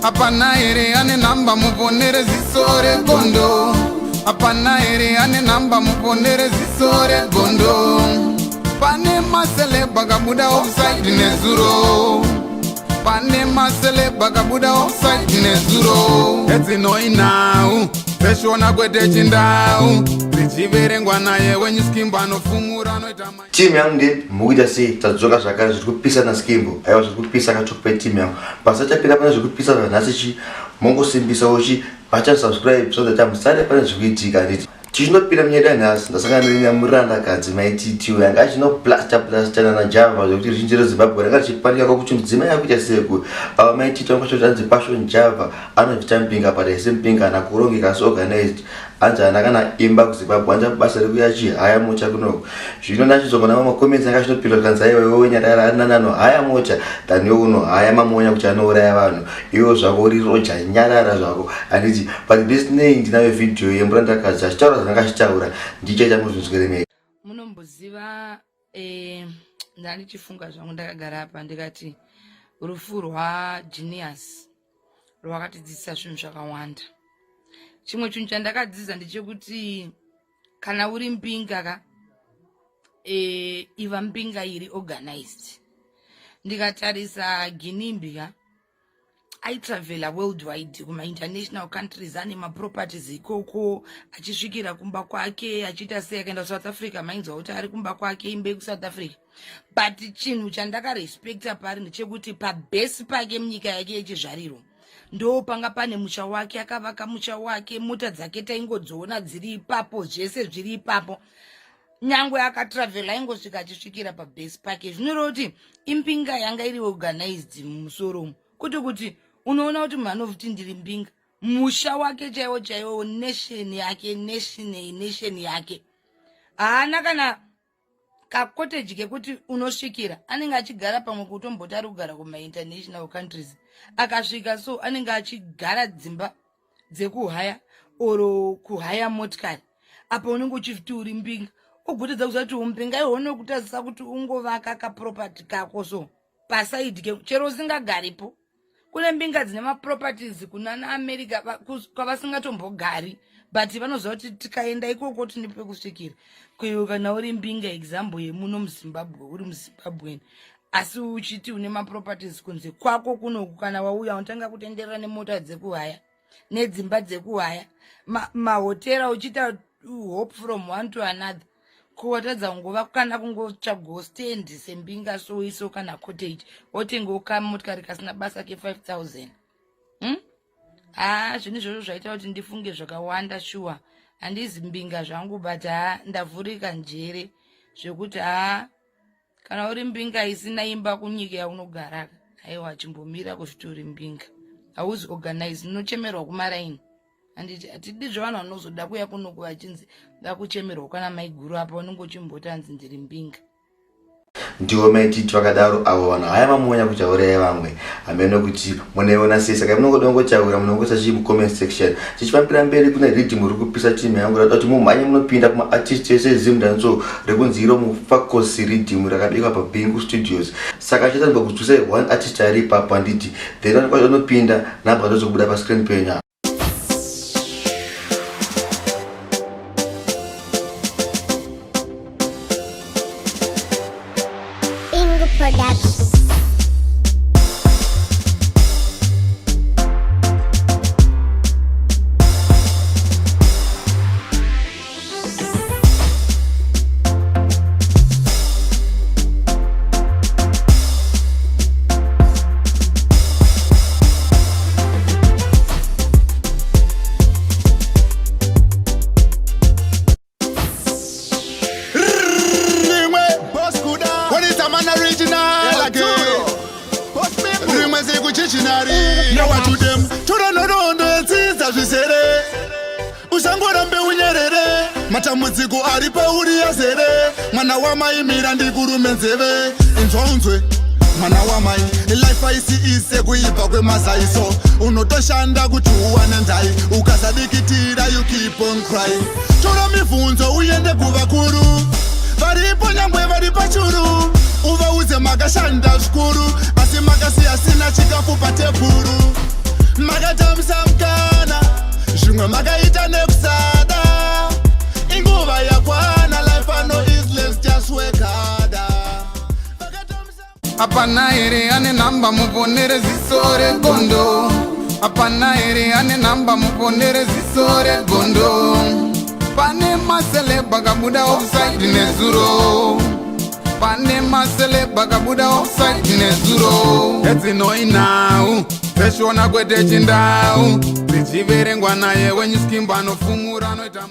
Apana ere ane namba muponere zisore gondo. Apana ere ane namba muponere zisore gondo. Pane masele bagabuda offside nezuro. Pane masele bagabuda offside nezuro. Eti noi now. Peshona kwete chindau. Zichiverengwa naye wenye skimba nofumura noita. Timu yangu ndi mukuja si tadzoka zvakare zviri kupisa na skimbo. Aiwa zviri kupisa kachokupa timu yangu. Pasachapinda pane zviri kupisa vanhasi mongosimbisa uchi bacha subscribe so that musade pane zviri kuitika nditi. Chinopinda munyeda nhasi ndasangana muranda kadzi maititiwe yanga achinoplasta na Java zvokuti ruzhinji reZimbabwe ranga richipanika kuti mudzimai akuita seku maititiwe kwacho chanzi passion Java anobvita mpinga padaise mpinga na kurongeka so organized anjana kana imba kuZimbabwe anja basa rekuyachi haya mocha kunoko zvino ndachizogona makomenzi anga achinopinda kanza iwe nyarara nanano haya mocha tani uno haya mamonya kuti anouraya vanhu iwo zvako riroja nyarara zvako anditi but business ndinayo video yemuranda kadzi achitaura zvangachitaura ndichaita muzvizgeremera munomboziva ndanichifunga zvangu ndakagara apa ndikati rufu rwaGenius rwakatidzidzisa zvinhu zvakawanda. Chimwe chinhu chandakadzidzisa ndechekuti kana uri mpinga iva mpinga iri organized. Ndikatarisa Ginimbi aitravela worldwide kuma international countries ane maproperties ikoko achisvikira kumba kwake achiita sei akaenda South Africa mainzwa kuti ari kumba kwake imbe kuSouth Africa. But chinhu chandakarespecta pari ndechekuti pabase pake munyika yake yechizvariro ndo panga pane musha wake akavaka musha wake mota dzake taingodziona dziri ipapo zvese zviri ipapo nyangwe akatravela aingosvika achisvikira pabase pake zvinoreva kuti impinga yanga iri organized mumusoro kuti unoona kuti man of kuti ndiri mpinga musha wake chaiwo nation yake haana kana kakoteji kekuti unosvikira anenge achigara pamwe kutomboti ari kugara kuma international countries akasvika so anenge achigara dzimba dzekuhaya oro kuhaya motikari apa unenge uchiti uri mpinga ugotedza kuzati umpinga ihono kutazisa kuti ungovaka kaproperty kako so pasaidi ke chero usingagaripo. Kune mpinga dzine maproperties kuna naAmerica kwavasingatombogari but vanoziva kuti tikaenda ikoko tine pekusvikira. Kana uri mpinga example yemuno muZimbabwe uri muZimbabwe asi uchiti une maproperties kunze kwako kunoku kana wauya unotanga kutenderera nemota dzekuhaya nedzimba dzekuhaya mahotera uchita hop from one to another kuwatadza ngova kana kungotsvaga stand sembinga soiso kana cottage wotenga kamotikari kasina basa ke 5000 zvinhu izvozvo zvaita kuti ndifunge zvakawanda shuwa handizi mbinga zvangu but ndavhurika njere zvekuti kana uri mbinga isina imba kunyika yaunogara aiwa chimbomira kusviti uri mbinga hauzi organized unochemerwa kumaraini handiti hatidi zvavanhu vanozoda kuya kunoku vachinzi ndakuchemerwa kana maiguru apa unenge uchimbotanzi ndiri mpinga. Ndiwo maititi vakadaro avo vanhu haya mamonya kuchauraya vamwe hamene kuti munaiona sei saka munongoda kungotaura munongoisa chimucomment section tichifambira mberi kune rhythm riri kupisa timu yangu rada kuti mumhanye munopinda kumaartist ese zimdanso rekunzi iro mufocus rhythm rakabekwa paBingu Studios saka chitanzwa kudzuse one artist ari ipapo handiti then unopinda namba ndozobuda pascreen penyu. Production. Now what to them? Turanondo etsiza zvisere. Usangorambe unyerere. Matambudziko ari pauri yazere. Mwana wamaimira ndikurume nzeve. Inzonzwe. Mwana wamai life aisi ise kuibva kwemazaiso. Unotoshanda kuti uwane ndai. Ukasadikitira you keep on crying. Tora mibvunzo uende kuvakuru. Varipo nyangwe vari pachuru. Uvauze makashanda zvikuru asi makasi asina chikafu patebhuru zvimwe makaita nekusada inguva yakwana life ano is let's just work harder Hapana here ane namba muponere ziso regondo. Hapana here ane namba muponere ziso regondo. Pane masele bagabuda offside nezuro. Pane masele bagabuda offside nezuro. Etsinoi now Peshona kwete chindau. Zichiverengwa naye wenyu skimba nofumura noita